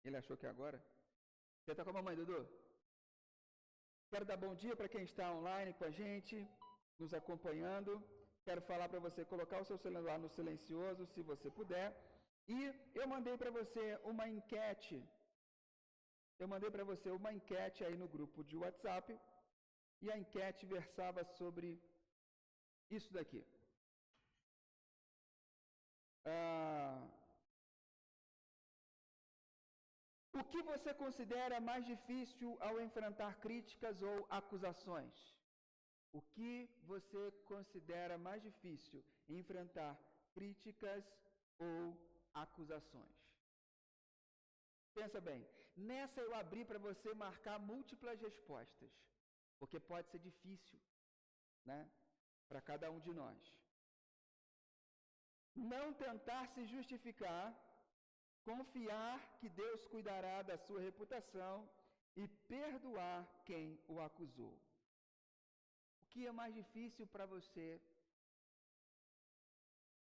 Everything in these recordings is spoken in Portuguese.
Ele achou que agora? Você está com a mamãe, Dudu? Quero dar bom dia para quem está online com a gente, nos acompanhando. Quero falar para você colocar o seu celular no silencioso, se você puder. E eu mandei para você uma enquete. Aí no grupo de WhatsApp. E a enquete versava sobre isso daqui. O que você considera mais difícil ao enfrentar críticas ou acusações? O que você considera mais difícil em enfrentar críticas ou acusações? Pensa bem, nessa eu abri para você marcar múltiplas respostas, porque pode ser difícil, né, para cada um de nós. Não tentar se justificar, confiar que Deus cuidará da sua reputação e perdoar quem o acusou. O que é mais difícil para você?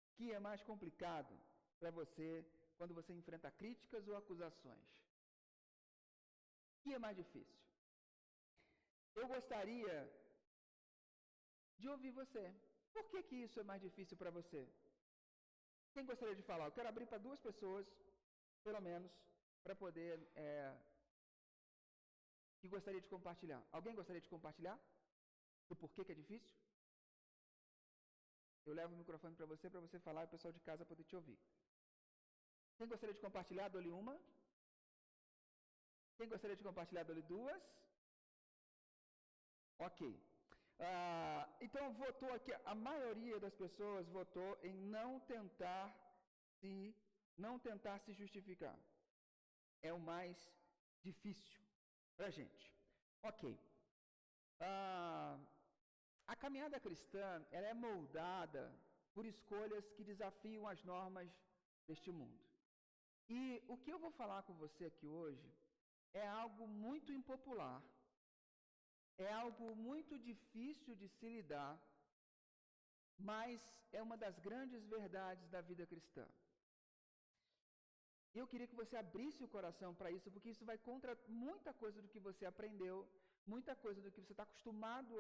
O que é mais complicado para você quando você enfrenta críticas ou acusações? O que é mais difícil? Eu gostaria de ouvir você. Por que isso é mais difícil para você? Quem gostaria de falar? Eu quero abrir para 2 pessoas, pelo menos, para poder... que gostaria de compartilhar. Alguém gostaria de compartilhar? Do porquê que é difícil? Eu levo o microfone para você falar e o pessoal de casa poder te ouvir. Quem gostaria de compartilhar? Dou-lhe uma. Quem gostaria de compartilhar? Dou-lhe 2. Ok. Então, votou aqui, a maioria das pessoas votou em não tentar se justificar. É o mais difícil para a gente. Ok. A caminhada cristã, ela é moldada por escolhas que desafiam as normas deste mundo. E o que eu vou falar com você aqui hoje é algo muito impopular. É algo muito difícil de se lidar, mas é uma das grandes verdades da vida cristã. Eu queria que você abrisse o coração para isso, porque isso vai contra muita coisa do que você aprendeu, muita coisa do que você está acostumado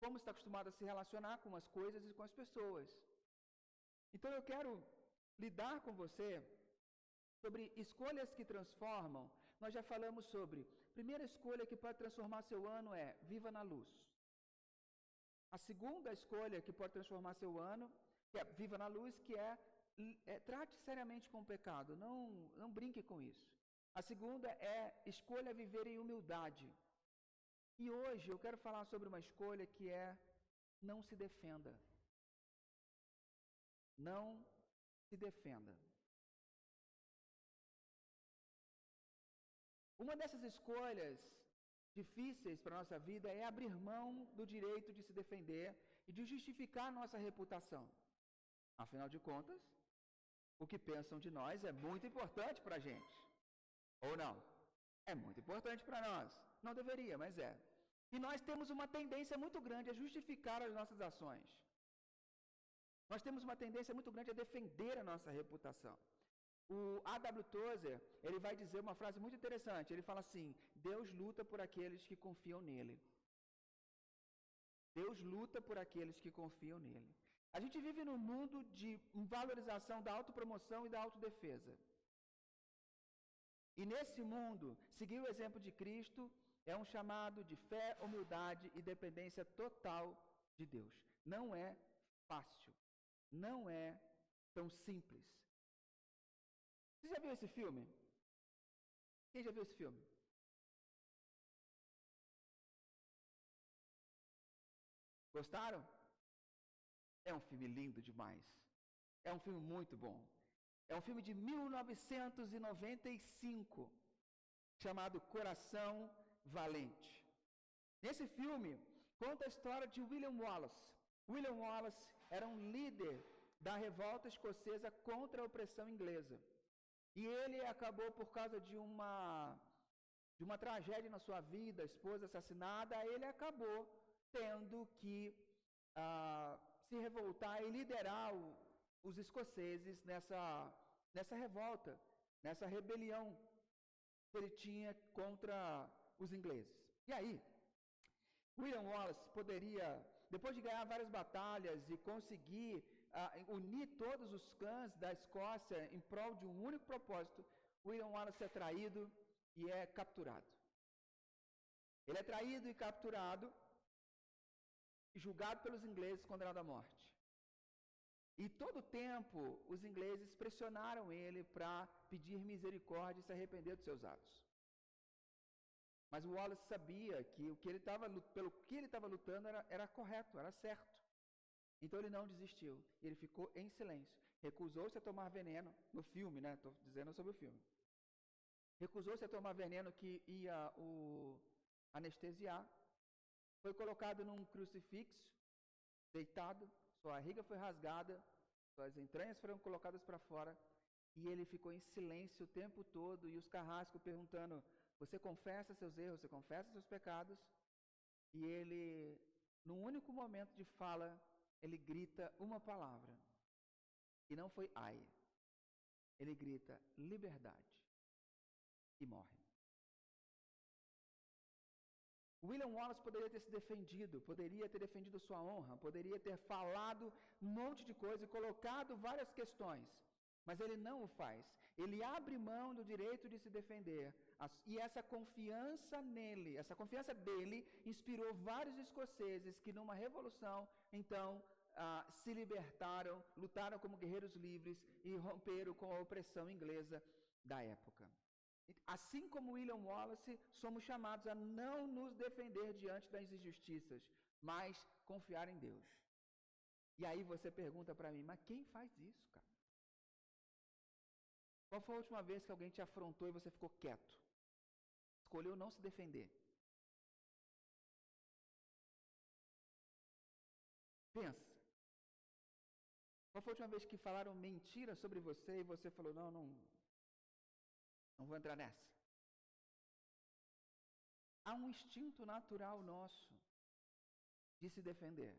como está acostumado a se relacionar com as coisas e com as pessoas. Então eu quero lidar com você sobre escolhas que transformam. Nós já falamos sobre, primeira escolha que pode transformar seu ano é viva na luz. A segunda escolha que pode transformar seu ano, que é viva na luz, que é trate seriamente com o pecado, não brinque com isso. A segunda é escolha viver em humildade. E hoje eu quero falar sobre uma escolha que é não se defenda. Não se defenda. Uma dessas escolhas difíceis para a nossa vida é abrir mão do direito de se defender e de justificar nossa reputação. Afinal de contas, o que pensam de nós é muito importante para a gente. Ou não? É muito importante para nós. Não deveria, mas é. E nós temos uma tendência muito grande a justificar as nossas ações. Nós temos uma tendência muito grande a defender a nossa reputação. O A.W. Tozer, ele vai dizer uma frase muito interessante. Ele fala assim: Deus luta por aqueles que confiam nele. Deus luta por aqueles que confiam nele. A gente vive num mundo de valorização da autopromoção e da autodefesa. E nesse mundo, seguir o exemplo de Cristo é um chamado de fé, humildade e dependência total de Deus. Não é fácil. Não é tão simples. Você já viu esse filme? Quem já viu esse filme? Gostaram? É um filme lindo demais. É um filme muito bom. É um filme de 1995, chamado Coração Valente. Nesse filme, conta a história de William Wallace. William Wallace era um líder da revolta escocesa contra a opressão inglesa. E ele acabou, por causa de uma tragédia na sua vida, a esposa assassinada, ele acabou tendo que se revoltar e liderar os escoceses nessa revolta nessa rebelião que ele tinha contra os ingleses. E aí, William Wallace poderia, depois de ganhar várias batalhas e conseguir unir todos os clãs da Escócia em prol de um único propósito, William Wallace é traído e é capturado. Ele é traído e capturado, julgado pelos ingleses, condenado à morte. E todo o tempo, os ingleses pressionaram ele para pedir misericórdia e se arrepender dos seus atos. Mas o Wallace sabia que pelo que ele estava lutando era correto, era certo. Então ele não desistiu. Ele ficou em silêncio. Recusou-se a tomar veneno, no filme, né? Estou dizendo sobre o filme. Recusou-se a tomar veneno que ia o anestesiar. Foi colocado num crucifixo, deitado, sua barriga foi rasgada, suas entranhas foram colocadas para fora, e ele ficou em silêncio o tempo todo, e os carrascos perguntando: você confessa seus erros, você confessa seus pecados? E ele, num único momento de fala, ele grita uma palavra, e não foi ai. Ele grita liberdade, e morre. William Wallace poderia ter se defendido, poderia ter defendido sua honra, poderia ter falado um monte de coisa e colocado várias questões, mas ele não o faz. Ele abre mão do direito de se defender, e essa confiança nele, essa confiança dele, inspirou vários escoceses que numa revolução, então, se libertaram, lutaram como guerreiros livres e romperam com a opressão inglesa da época. Assim como William Wallace, somos chamados a não nos defender diante das injustiças, mas confiar em Deus. E aí você pergunta para mim, mas quem faz isso, cara? Qual foi a última vez que alguém te afrontou e você ficou quieto? Escolheu não se defender? Pensa. Qual foi a última vez que falaram mentira sobre você e você falou, não vou entrar nessa? Há um instinto natural nosso de se defender.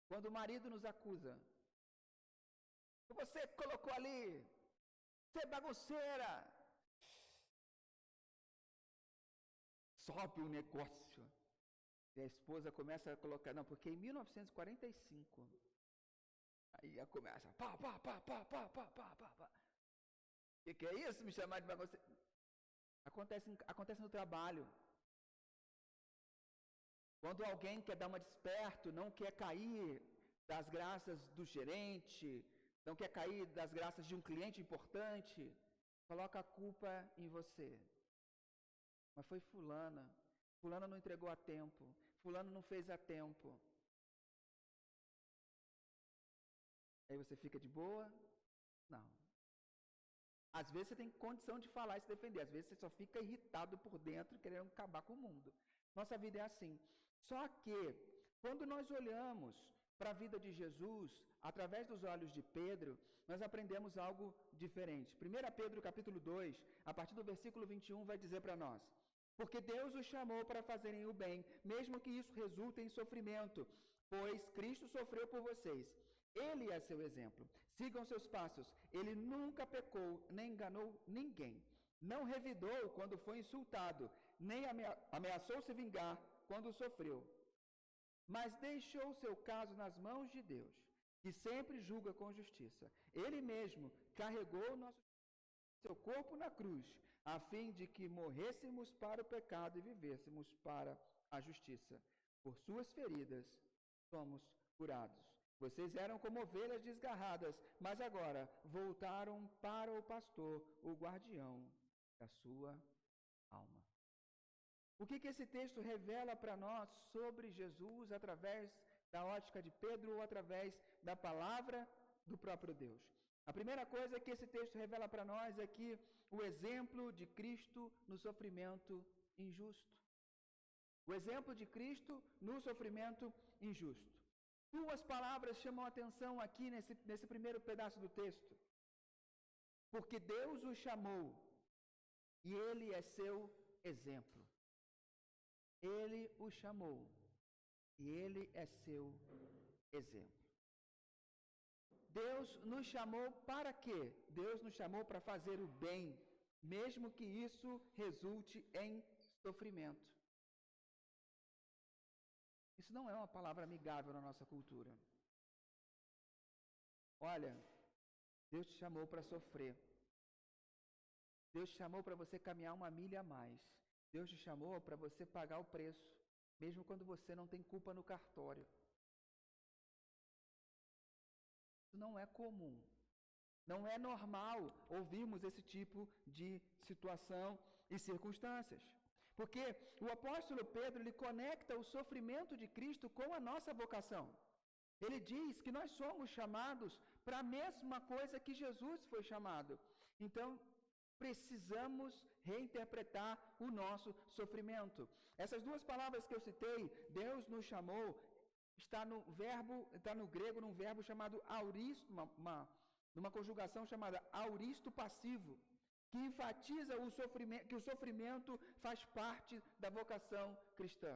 Quando o marido nos acusa, você colocou ali, você é bagunceira, sobe o negócio. E a esposa começa a colocar, não, porque em 1945, aí ela começa, pá. O que é isso? Me chamar de bagunceira? Acontece no trabalho. Quando alguém quer dar uma desperto, não quer cair das graças do gerente, não quer cair das graças de um cliente importante, coloca a culpa em você. Mas foi fulana não entregou a tempo, fulano não fez a tempo. Aí você fica de boa? Não. Às vezes você tem condição de falar e se defender, às vezes você só fica irritado por dentro, querendo acabar com o mundo. Nossa vida é assim. Só que, quando nós olhamos para a vida de Jesus, através dos olhos de Pedro, nós aprendemos algo diferente. 1 Pedro capítulo 2, a partir do versículo 21, vai dizer para nós: porque Deus os chamou para fazerem o bem, mesmo que isso resulte em sofrimento, pois Cristo sofreu por vocês. Ele é seu exemplo. Sigam seus passos. Ele nunca pecou, nem enganou ninguém. Não revidou quando foi insultado, nem ameaçou se vingar quando sofreu. Mas deixou seu caso nas mãos de Deus, que sempre julga com justiça. Ele mesmo carregou seu corpo na cruz, a fim de que morrêssemos para o pecado e vivêssemos para a justiça. Por suas feridas somos curados. Vocês eram como ovelhas desgarradas, mas agora voltaram para o pastor, o guardião da sua alma. O que esse texto revela para nós sobre Jesus através da ótica de Pedro ou através da palavra do próprio Deus? A primeira coisa que esse texto revela para nós é que o exemplo de Cristo no sofrimento injusto. O exemplo de Cristo no sofrimento injusto. Duas palavras chamam a atenção aqui nesse primeiro pedaço do texto. Porque Deus o chamou e Ele é seu exemplo. Ele o chamou e Ele é seu exemplo. Deus nos chamou para quê? Deus nos chamou para fazer o bem, mesmo que isso resulte em sofrimento. Isso não é uma palavra amigável na nossa cultura. Olha, Deus te chamou para sofrer. Deus te chamou para você caminhar 1 milha a mais. Deus te chamou para você pagar o preço, mesmo quando você não tem culpa no cartório. Isso não é comum. Não é normal ouvirmos esse tipo de situação e circunstâncias. Porque o apóstolo Pedro, ele conecta o sofrimento de Cristo com a nossa vocação. Ele diz que nós somos chamados para a mesma coisa que Jesus foi chamado. Então, precisamos reinterpretar o nosso sofrimento. Essas duas palavras que eu citei, Deus nos chamou, está no grego, num verbo chamado auristo, numa conjugação chamada auristo passivo, que enfatiza que o sofrimento faz parte da vocação cristã.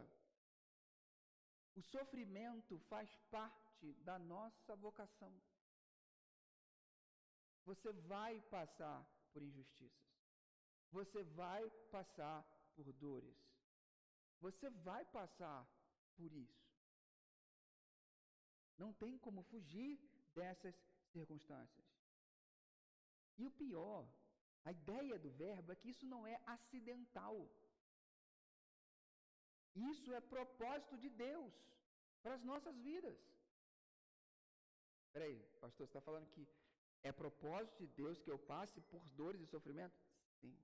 O sofrimento faz parte da nossa vocação. Você vai passar por injustiças. Você vai passar por dores. Você vai passar por isso. Não tem como fugir dessas circunstâncias. E o pior, a ideia do verbo é que isso não é acidental. Isso é propósito de Deus para as nossas vidas. Espera aí, pastor, você está falando que é propósito de Deus que eu passe por dores e sofrimento? Sim.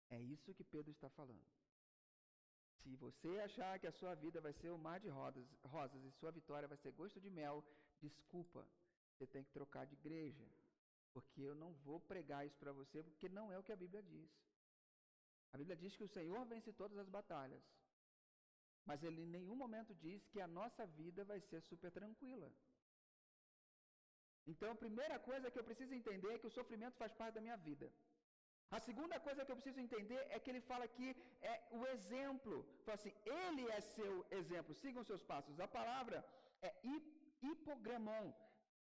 É isso que Pedro está falando. Se você achar que a sua vida vai ser um mar de rosas e sua vitória vai ser gosto de mel, desculpa, você tem que trocar de igreja. Porque eu não vou pregar isso para você, porque não é o que a Bíblia diz. A Bíblia diz que o Senhor vence todas as batalhas. Mas Ele em nenhum momento diz que a nossa vida vai ser super tranquila. Então, a primeira coisa que eu preciso entender é que o sofrimento faz parte da minha vida. A segunda coisa que eu preciso entender é que ele fala aqui é o exemplo. Fala assim, ele é seu exemplo, sigam seus passos. A palavra é hipogramon,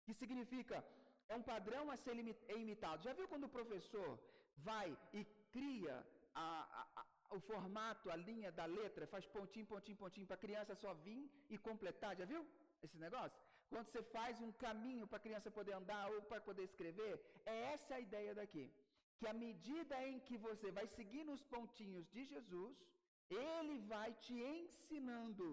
que significa, é um padrão a ser imitado. Já viu quando o professor vai e cria o formato, a linha da letra, faz pontinho, pontinho, pontinho, para a criança só vir e completar? Já viu esse negócio? Quando você faz um caminho para a criança poder andar ou para poder escrever, é essa a ideia daqui. Que à medida em que você vai seguir nos pontinhos de Jesus, Ele vai te ensinando.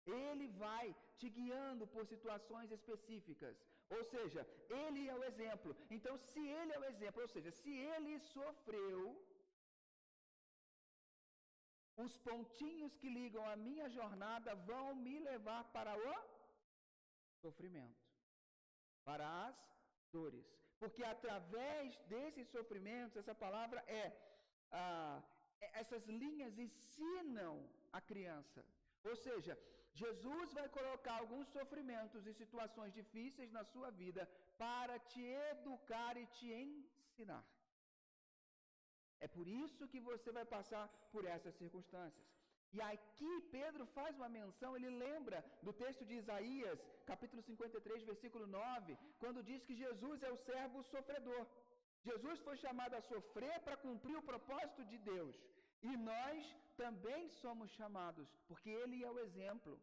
Ele vai te guiando por situações específicas. Ou seja, Ele é o exemplo. Então, se Ele é o exemplo, ou seja, se Ele sofreu, os pontinhos que ligam a minha jornada vão me levar para o sofrimento, para as dores. Porque através desses sofrimentos, essa palavra essas linhas ensinam a criança. Ou seja, Jesus vai colocar alguns sofrimentos e situações difíceis na sua vida para te educar e te ensinar. É por isso que você vai passar por essas circunstâncias. E aqui Pedro faz uma menção, ele lembra do texto de Isaías, capítulo 53, versículo 9, quando diz que Jesus é o servo sofredor. Jesus foi chamado a sofrer para cumprir o propósito de Deus. E nós também somos chamados, porque Ele é o exemplo.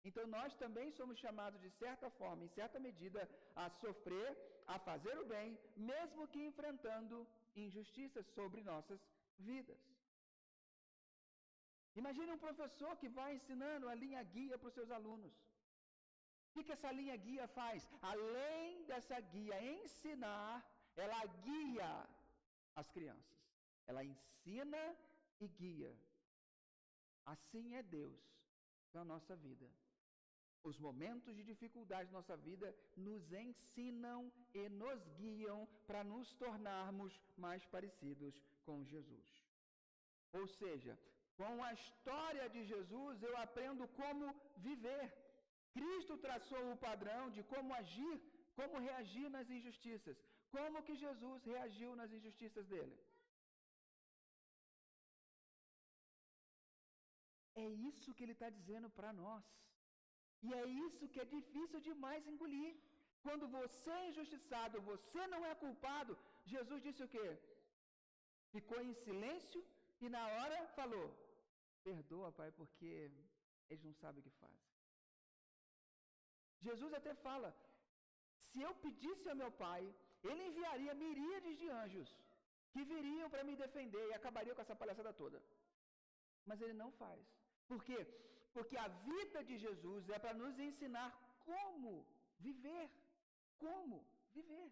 Então nós também somos chamados, de certa forma, em certa medida, a sofrer, a fazer o bem, mesmo que enfrentando injustiças sobre nossas vidas. Imagine um professor que vai ensinando a linha guia para os seus alunos. O que essa linha guia faz? Além dessa guia ensinar, ela guia as crianças. Ela ensina e guia. Assim é Deus na nossa vida. Os momentos de dificuldade da nossa vida nos ensinam e nos guiam para nos tornarmos mais parecidos com Jesus. Ou seja, com a história de Jesus eu aprendo como viver. Cristo traçou o padrão de como agir, como reagir nas injustiças. Como que Jesus reagiu nas injustiças dele? É isso que ele está dizendo para nós. E é isso que é difícil demais engolir. Quando você é injustiçado, você não é culpado, Jesus disse o quê? Ficou em silêncio e na hora falou: perdoa, Pai, porque eles não sabem o que fazem. Jesus até fala: se eu pedisse ao meu Pai, Ele enviaria miríades de anjos que viriam para me defender e acabariam com essa palhaçada toda. Mas Ele não faz. Por quê? Porque a vida de Jesus é para nos ensinar como viver. Como viver.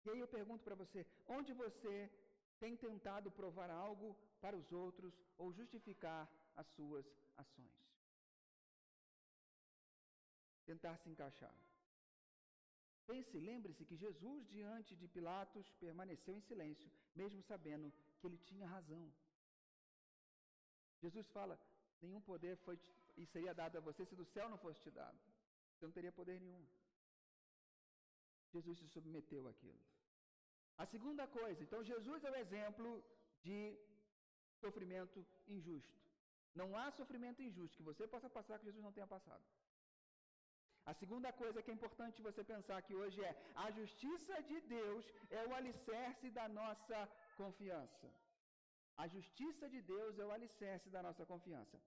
E aí eu pergunto para você, onde você tem tentado provar algo para os outros ou justificar as suas ações? Tentar se encaixar. Pense, lembre-se que Jesus, diante de Pilatos, permaneceu em silêncio, mesmo sabendo que ele tinha razão. Jesus fala: nenhum poder e seria dado a você se do céu não fosse te dado. Você não teria poder nenhum. Jesus se submeteu àquilo. A segunda coisa, então Jesus é o exemplo de sofrimento injusto. Não há sofrimento injusto que você possa passar que Jesus não tenha passado. A segunda coisa que é importante você pensar aqui hoje é: a justiça de Deus é o alicerce da nossa confiança. A justiça de Deus é o alicerce da nossa confiança.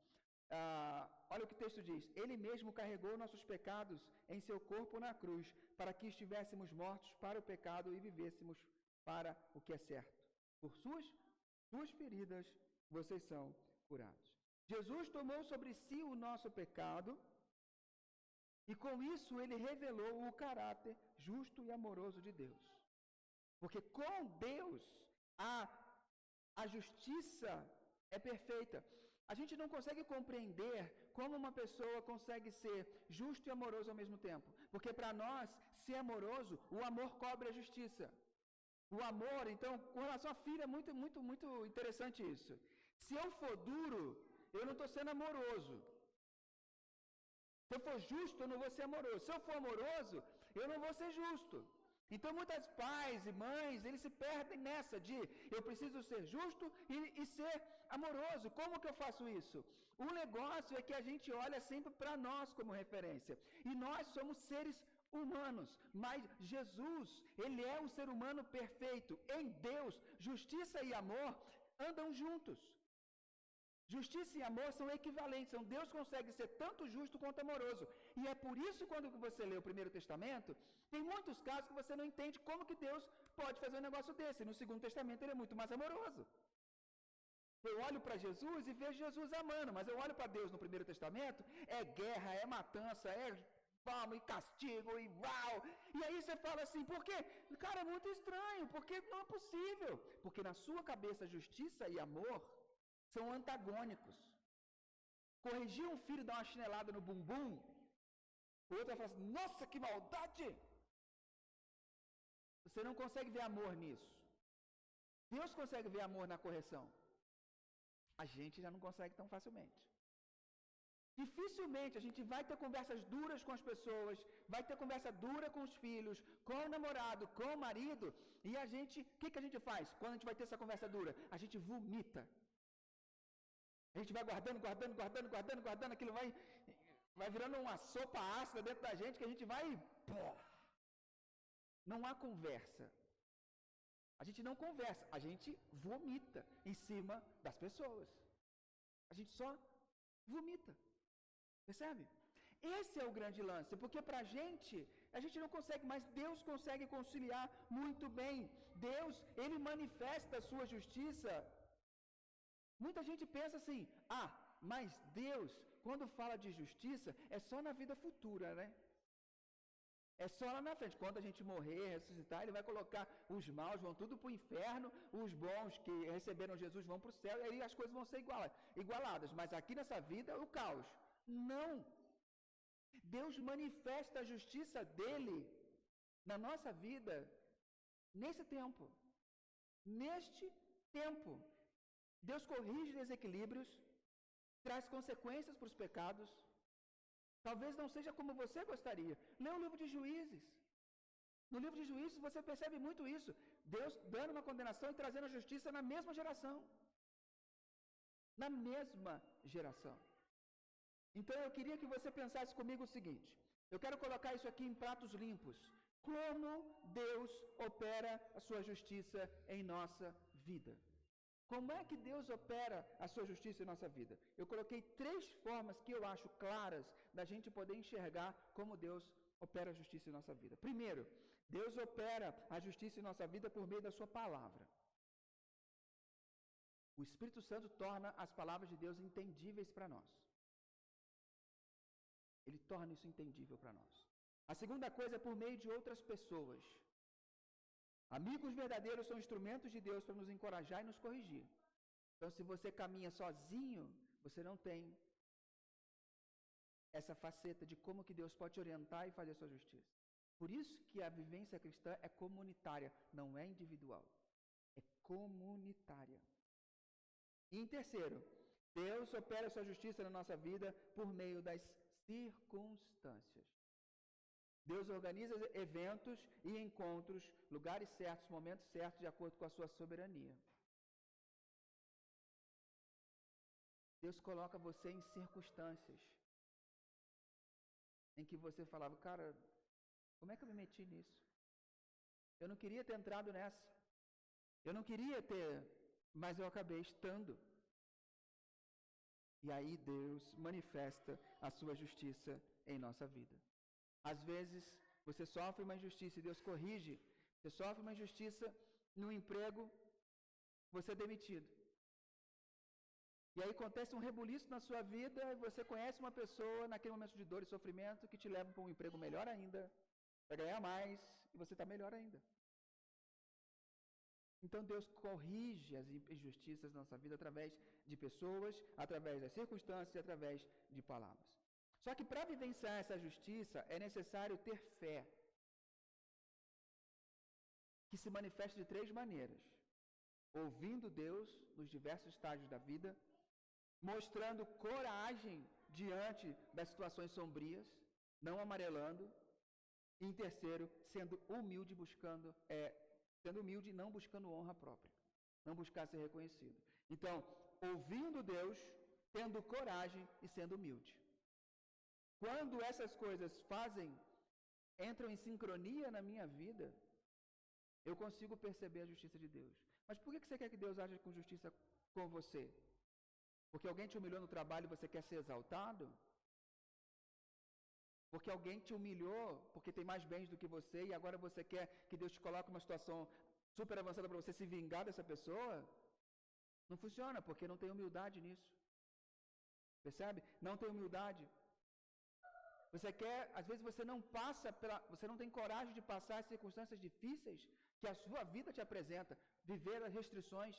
Olha o que o texto diz: Ele mesmo carregou nossos pecados em seu corpo na cruz, para que estivéssemos mortos para o pecado e vivêssemos para o que é certo. Por suas feridas, vocês são curados. Jesus tomou sobre si o nosso pecado, e com isso ele revelou o caráter justo e amoroso de Deus. Porque com Deus a justiça é perfeita. A gente não consegue compreender como uma pessoa consegue ser justo e amoroso ao mesmo tempo. Porque para nós, ser amoroso, o amor cobre a justiça. O amor, então, com relação à filha, é muito interessante isso. Se eu for duro, eu não estou sendo amoroso. Se eu for justo, eu não vou ser amoroso. Se eu for amoroso, eu não vou ser justo. Então, muitos pais e mães, eles se perdem nessa de eu preciso ser justo e ser amoroso. Como que eu faço isso? O negócio é que a gente olha sempre para nós como referência. E nós somos seres humanos, mas Jesus, Ele é um ser humano perfeito. Em Deus, justiça e amor andam juntos. Justiça e amor são equivalentes. Deus consegue ser tanto justo quanto amoroso. E é por isso, quando você lê o Primeiro Testamento, tem muitos casos que você não entende como que Deus pode fazer um negócio desse. No Segundo Testamento, Ele é muito mais amoroso. Eu olho para Jesus e vejo Jesus amando, mas eu olho para Deus no Primeiro Testamento, é guerra, é matança, é palma e castigo e uau. E aí você fala assim, por quê? Cara, é muito estranho, porque não é possível. Porque na sua cabeça, justiça e amor são antagônicos. Corrigir um filho, dar uma chinelada no bumbum, o outro vai falar assim, nossa, que maldade! Você não consegue ver amor nisso. Deus consegue ver amor na correção. A gente já não consegue tão facilmente. Dificilmente a gente vai ter conversas duras com as pessoas, vai ter conversa dura com os filhos, com o namorado, com o marido, e a gente, o que a gente faz quando a gente vai ter essa conversa dura? A gente vomita. A gente vai guardando, aquilo vai virando uma sopa ácida dentro da gente que a gente vai... Não há conversa. A gente não conversa, a gente vomita em cima das pessoas. A gente só vomita. Percebe? Esse é o grande lance, porque para a gente não consegue, mas Deus consegue conciliar muito bem. Deus, Ele manifesta a sua justiça. Muita gente pensa assim, mas Deus, quando fala de justiça, é só na vida futura, né? É só lá na frente, quando a gente morrer, ressuscitar, Ele vai colocar os maus, vão tudo para o inferno, os bons que receberam Jesus vão para o céu, e aí as coisas vão ser igualadas. Mas aqui nessa vida, o caos. Não! Deus manifesta a justiça dEle na nossa vida nesse tempo. Neste tempo. Deus corrige desequilíbrios, traz consequências para os pecados. Talvez não seja como você gostaria. Lê o livro de Juízes. No livro de Juízes você percebe muito isso. Deus dando uma condenação e trazendo a justiça na mesma geração. Na mesma geração. Então eu queria que você pensasse comigo o seguinte, eu quero colocar isso aqui em pratos limpos. Como Deus opera a sua justiça em nossa vida? Como é que Deus opera a sua justiça em nossa vida? Eu coloquei 3 formas que eu acho claras da gente poder enxergar como Deus opera a justiça em nossa vida. Primeiro, Deus opera a justiça em nossa vida por meio da sua palavra. O Espírito Santo torna as palavras de Deus entendíveis para nós. Ele torna isso entendível para nós. A segunda coisa é por meio de outras pessoas. Amigos verdadeiros são instrumentos de Deus para nos encorajar e nos corrigir. Então, se você caminha sozinho, você não tem essa faceta de como que Deus pode te orientar e fazer a sua justiça. Por isso que a vivência cristã é comunitária, não é individual. É comunitária. E em terceiro, Deus opera a sua justiça na nossa vida por meio das circunstâncias. Deus organiza eventos e encontros, lugares certos, momentos certos, de acordo com a sua soberania. Deus coloca você em circunstâncias em que você falava, cara, como é que eu me meti nisso? Eu não queria ter entrado nessa. Eu não queria ter, mas eu acabei estando. E aí Deus manifesta a sua justiça em nossa vida. Às vezes, você sofre uma injustiça e Deus corrige. Você sofre uma injustiça no emprego, você é demitido. E aí acontece um rebuliço na sua vida e você conhece uma pessoa naquele momento de dor e sofrimento que te leva para um emprego melhor ainda, para ganhar mais, e você está melhor ainda. Então Deus corrige as injustiças na nossa vida através de pessoas, através das circunstâncias e através de palavras. Só que para vivenciar essa justiça é necessário ter fé, que se manifesta de 3 maneiras. Ouvindo Deus nos diversos estágios da vida, mostrando coragem diante das situações sombrias, não amarelando, e em terceiro, sendo humilde e não buscando honra própria, não buscar ser reconhecido. Então, ouvindo Deus, tendo coragem e sendo humilde. Quando essas coisas entram em sincronia na minha vida, eu consigo perceber a justiça de Deus. Mas por que você quer que Deus aja com justiça com você? Porque alguém te humilhou no trabalho e você quer ser exaltado? Porque alguém te humilhou porque tem mais bens do que você e agora você quer que Deus te coloque numa situação super avançada para você se vingar dessa pessoa? Não funciona, porque não tem humildade nisso. Percebe? Não tem humildade. Às vezes você não tem coragem de passar as circunstâncias difíceis que a sua vida te apresenta, viver as restrições,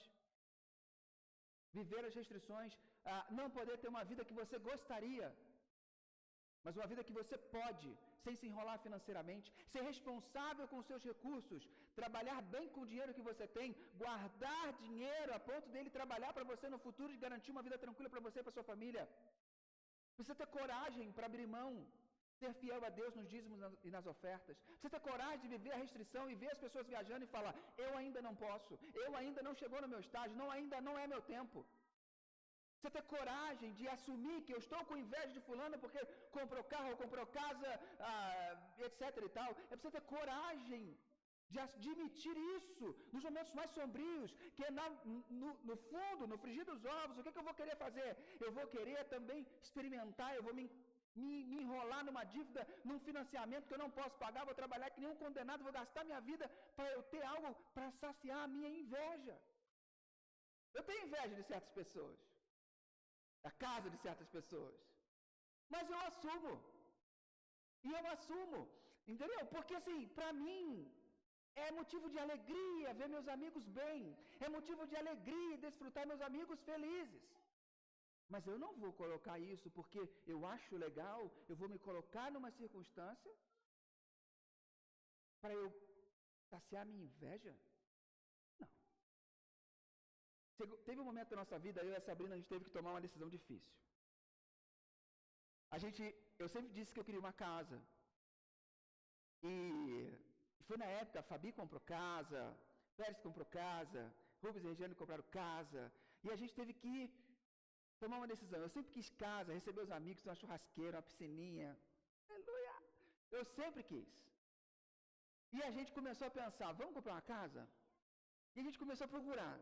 não poder ter uma vida que você gostaria, mas uma vida que você pode, sem se enrolar financeiramente, ser responsável com os seus recursos, trabalhar bem com o dinheiro que você tem, guardar dinheiro a ponto dele trabalhar para você no futuro e garantir uma vida tranquila para você e para sua família. Precisa ter coragem para abrir mão, ser fiel a Deus nos dízimos e nas ofertas. Precisa ter coragem de viver a restrição e ver as pessoas viajando e falar, eu ainda não posso, eu ainda não chegou no meu estágio, ainda não é meu tempo. Precisa ter coragem de assumir que eu estou com inveja de fulano porque comprou carro, ou comprou casa, etc e tal. É preciso ter coragem de admitir isso nos momentos mais sombrios, que é no fundo, no frigir dos ovos, o que eu vou querer fazer? Eu vou querer também experimentar, eu vou me enrolar numa dívida, num financiamento que eu não posso pagar, vou trabalhar que nem um condenado, vou gastar minha vida para eu ter algo para saciar a minha inveja. Eu tenho inveja de certas pessoas, da casa de certas pessoas, mas eu assumo, entendeu? Porque assim, para mim, é motivo de alegria ver meus amigos bem, é motivo de alegria desfrutar meus amigos felizes. Mas eu não vou colocar isso porque eu acho legal, eu vou me colocar numa circunstância para eu saciar minha inveja? Não. Teve um momento da nossa vida, eu e a Sabrina, a gente teve que tomar uma decisão difícil. Eu sempre disse que eu queria uma casa. E foi na época, a Fabi comprou casa, Pérez comprou casa, Rubens e Regiane compraram casa, e a gente teve que tomar uma decisão. Eu sempre quis casa, receber os amigos, ter uma churrasqueira, uma piscininha. Aleluia! Eu sempre quis. E a gente começou a pensar, vamos comprar uma casa? E a gente começou a procurar.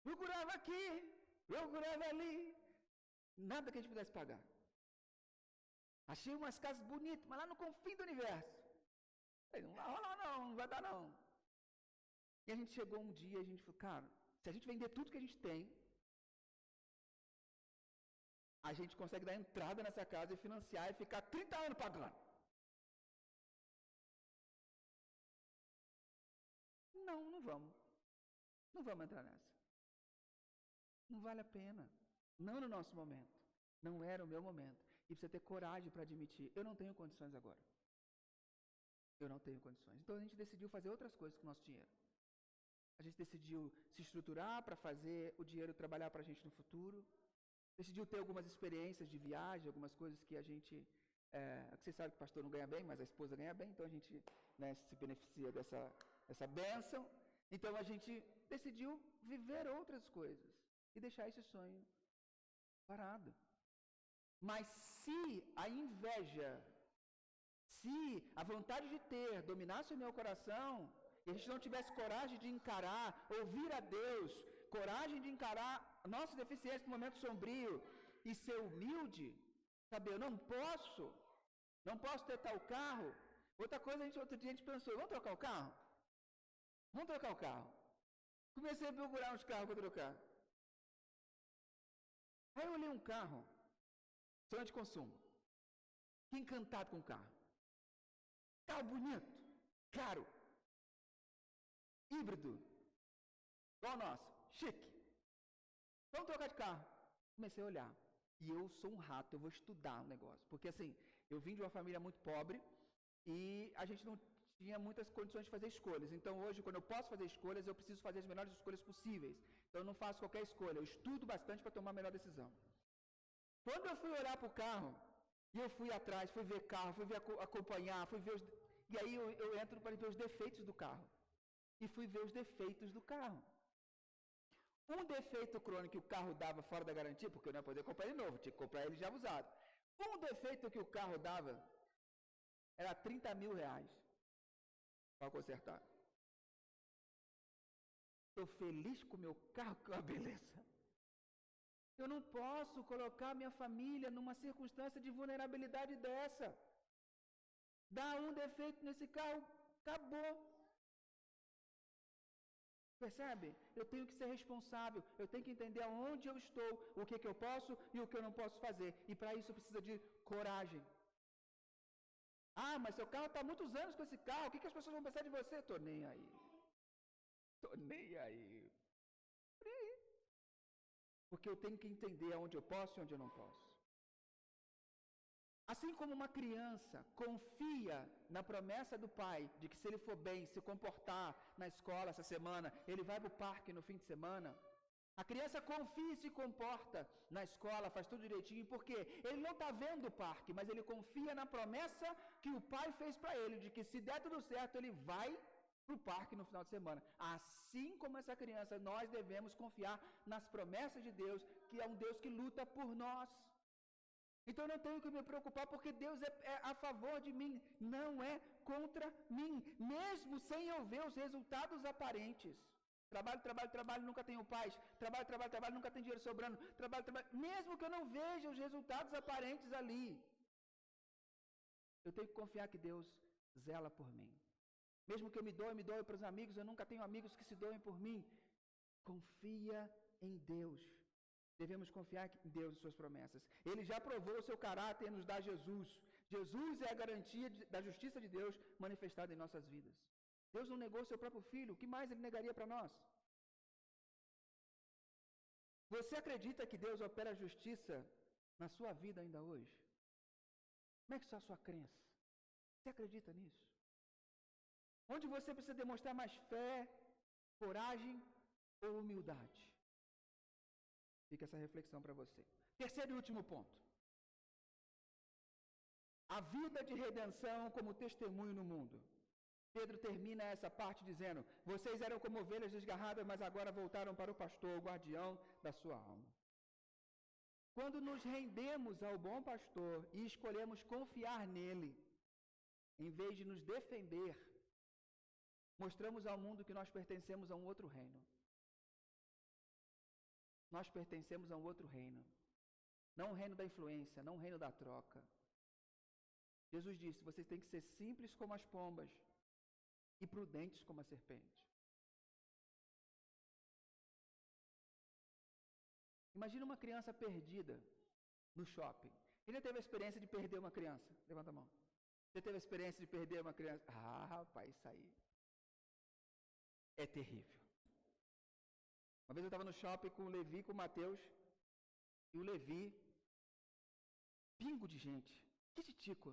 Procurava aqui, procurava ali. Nada que a gente pudesse pagar. Achei umas casas bonitas, mas lá no confim do universo. Falei, não vai rolar não, não vai dar não. E a gente chegou um dia e a gente falou, cara, se a gente vender tudo que a gente tem, a gente consegue dar entrada nessa casa e financiar e ficar 30 anos pagando. Não, não vamos. Não vamos entrar nessa. Não vale a pena. Não no nosso momento. Não era o meu momento. E precisa ter coragem para admitir, eu não tenho condições agora. Eu não tenho condições. Então a gente decidiu fazer outras coisas com o nosso dinheiro. A gente decidiu se estruturar para fazer o dinheiro trabalhar para a gente no futuro. Decidiu ter algumas experiências de viagem, algumas coisas que a gente... vocês sabem que o pastor não ganha bem, mas a esposa ganha bem, então a gente se beneficia dessa bênção. Então a gente decidiu viver outras coisas e deixar esse sonho parado. Mas se a inveja, se a vontade de ter dominasse o meu coração, e a gente não tivesse coragem de encarar, ouvir a Deus, coragem de encarar a nossa deficiência no momento sombrio e ser humilde, saber, eu não posso ter tal carro. Outra coisa, outro dia a gente pensou, vamos trocar o carro? Vamos trocar o carro. Comecei a procurar uns carros para trocar. Aí eu olhei um carro, sonho de consumo. Fiquei encantado com o carro. Carro bonito, caro, híbrido, igual o nosso, chique. Vamos trocar de carro. Comecei a olhar. E eu sou um rato, eu vou estudar o negócio. Porque assim, eu vim de uma família muito pobre e a gente não tinha muitas condições de fazer escolhas. Então hoje, quando eu posso fazer escolhas, eu preciso fazer as melhores escolhas possíveis. Então eu não faço qualquer escolha, eu estudo bastante para tomar a melhor decisão. Quando eu fui olhar para o carro, e eu fui atrás, fui ver carro, fui ver acompanhar, fui ver os... E aí eu entro para ver os defeitos do carro. E fui ver os defeitos do carro. Um defeito crônico que o carro dava fora da garantia, porque eu não ia poder comprar ele novo, tinha que comprar ele já usado. Um defeito que o carro dava era R$30 mil para consertar. Estou feliz com o meu carro, que é uma beleza. Eu não posso colocar minha família numa circunstância de vulnerabilidade dessa. Dá um defeito nesse carro, acabou. Percebe? Eu tenho que ser responsável, eu tenho que entender aonde eu estou, o que eu posso e o que eu não posso fazer. E para isso precisa de coragem. Ah, mas seu carro está há muitos anos com esse carro, o que as pessoas vão pensar de você? Estou nem aí. Estou nem aí. Porque eu tenho que entender aonde eu posso e onde eu não posso. Assim como uma criança confia na promessa do pai de que se ele for bem, se comportar na escola essa semana, ele vai para o parque no fim de semana. A criança confia e se comporta na escola, faz tudo direitinho, porque ele não está vendo o parque, mas ele confia na promessa que o pai fez para ele, de que se der tudo certo, ele vai para o parque no final de semana. Assim como essa criança, nós devemos confiar nas promessas de Deus, que é um Deus que luta por nós. Então eu não tenho que me preocupar, porque Deus é a favor de mim, não é contra mim, mesmo sem eu ver os resultados aparentes. Trabalho, nunca tenho paz. Trabalho, nunca tenho dinheiro sobrando. Trabalho, mesmo que eu não veja os resultados aparentes ali. Eu tenho que confiar que Deus zela por mim. Mesmo que eu me doe para os amigos, eu nunca tenho amigos que se doem por mim. Confia em Deus. Devemos confiar em Deus e suas promessas. Ele já provou o seu caráter e nos dá Jesus. Jesus é a garantia da justiça de Deus manifestada em nossas vidas. Deus não negou seu próprio filho, o que mais ele negaria para nós? Você acredita que Deus opera justiça na sua vida ainda hoje? Como é que está a sua crença? Você acredita nisso? Onde você precisa demonstrar mais fé, coragem ou humildade? Fica essa reflexão para você. Terceiro e último ponto. A vida de redenção como testemunho no mundo. Pedro termina essa parte dizendo: vocês eram como ovelhas desgarradas, mas agora voltaram para o pastor, o guardião da sua alma. Quando nos rendemos ao bom pastor e escolhemos confiar nele, em vez de nos defender, mostramos ao mundo que nós pertencemos a um outro reino. Nós pertencemos a um outro reino. Não o reino da influência, não o reino da troca. Jesus disse: vocês têm que ser simples como as pombas e prudentes como a serpente. Imagina uma criança perdida no shopping. Quem já teve a experiência de perder uma criança? Levanta a mão. Você teve a experiência de perder uma criança? Ah, rapaz, isso aí é terrível. Uma vez eu estava no shopping com o Levi e com o Mateus, e o Levi, pingo de gente, kititico,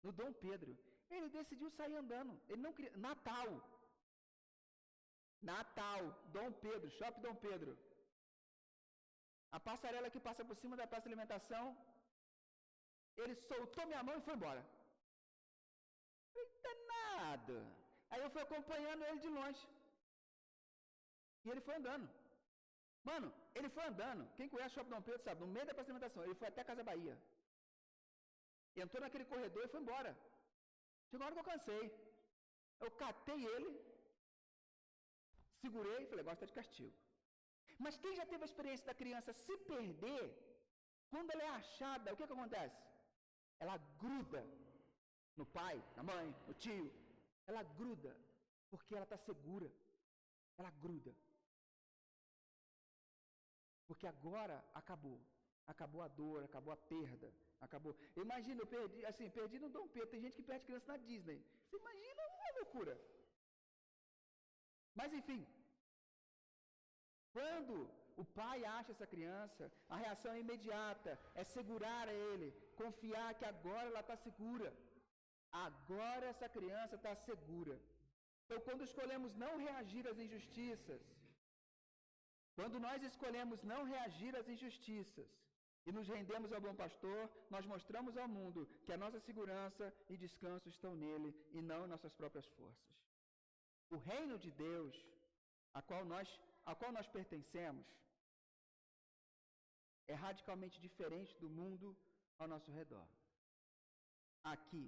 no Dom Pedro, ele decidiu sair andando. Ele não queria. Natal, Dom Pedro, shopping Dom Pedro. A passarela que passa por cima da praça de alimentação, ele soltou minha mão e foi embora. Eita nada. Aí eu fui acompanhando ele de longe. E ele foi andando. Mano, ele foi andando. Quem conhece o shopping Dom Pedro sabe, no meio da praça de alimentação, ele foi até a Casa Bahia. Entrou naquele corredor e foi embora. Chegou uma hora que eu cansei. Eu catei ele, segurei e falei: gosta de castigo. Mas quem já teve a experiência da criança se perder, quando ela é achada, o que acontece? Ela gruda no pai, na mãe, no tio. Ela gruda, porque ela está segura. Ela gruda. Porque agora acabou. Acabou a dor, acabou a perda. Acabou. Imagina, eu perdi no Dom Pedro. Tem gente que perde criança na Disney. Você imagina uma loucura. Mas enfim, quando o pai acha essa criança, a reação é imediata, é segurar ele, confiar que agora ela está segura. Agora essa criança está segura. Então, quando escolhemos não reagir às injustiças, quando nós escolhemos não reagir às injustiças e nos rendemos ao bom pastor, nós mostramos ao mundo que a nossa segurança e descanso estão nele e não em nossas próprias forças. O reino de Deus, a qual nós pertencemos, é radicalmente diferente do mundo ao nosso redor. Aqui,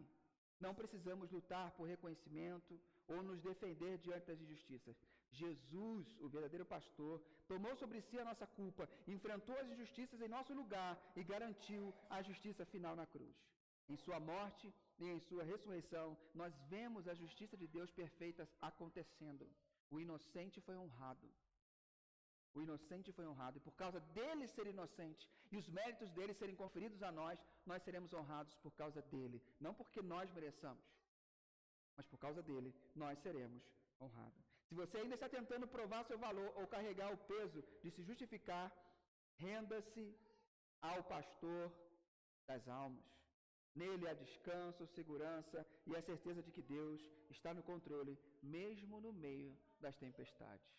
não precisamos lutar por reconhecimento ou nos defender diante das injustiças. Jesus, o verdadeiro pastor, tomou sobre si a nossa culpa, enfrentou as injustiças em nosso lugar e garantiu a justiça final na cruz. Em sua morte e em sua ressurreição, nós vemos a justiça de Deus perfeita acontecendo. O inocente foi honrado. O inocente foi honrado. E por causa dele ser inocente e os méritos dele serem conferidos a nós, nós seremos honrados por causa dele. Não porque nós mereçamos, mas por causa dele, nós seremos honrados. Se você ainda está tentando provar seu valor ou carregar o peso de se justificar, renda-se ao pastor das almas. Nele há descanso, segurança e a certeza de que Deus está no controle, mesmo no meio das tempestades.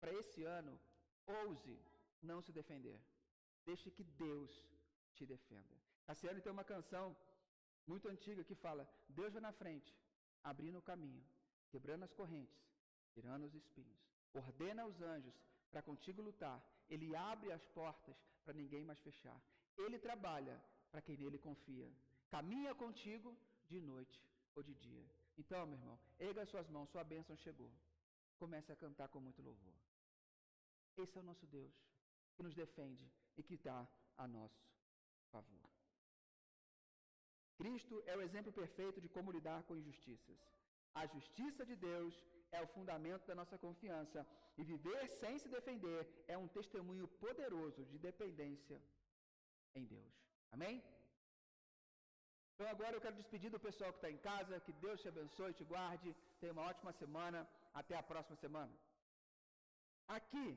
Para esse ano, ouse não se defender. Deixe que Deus te defenda. Cassiano tem uma canção muito antiga que fala: Deus vai na frente, abrindo o caminho, quebrando as correntes, tirando os espinhos. Ordena aos anjos para contigo lutar. Ele abre as portas para ninguém mais fechar. Ele trabalha para quem nele confia. Caminha contigo de noite ou de dia. Então, meu irmão, erga as suas mãos, sua bênção chegou. Comece a cantar com muito louvor. Esse é o nosso Deus, que nos defende e que está a nosso favor. Cristo é o exemplo perfeito de como lidar com injustiças. A justiça de Deus é o fundamento da nossa confiança, e viver sem se defender é um testemunho poderoso de dependência em Deus. Amém? Então agora eu quero despedir do pessoal que está em casa, que Deus te abençoe, te guarde, tenha uma ótima semana, até a próxima semana. Aqui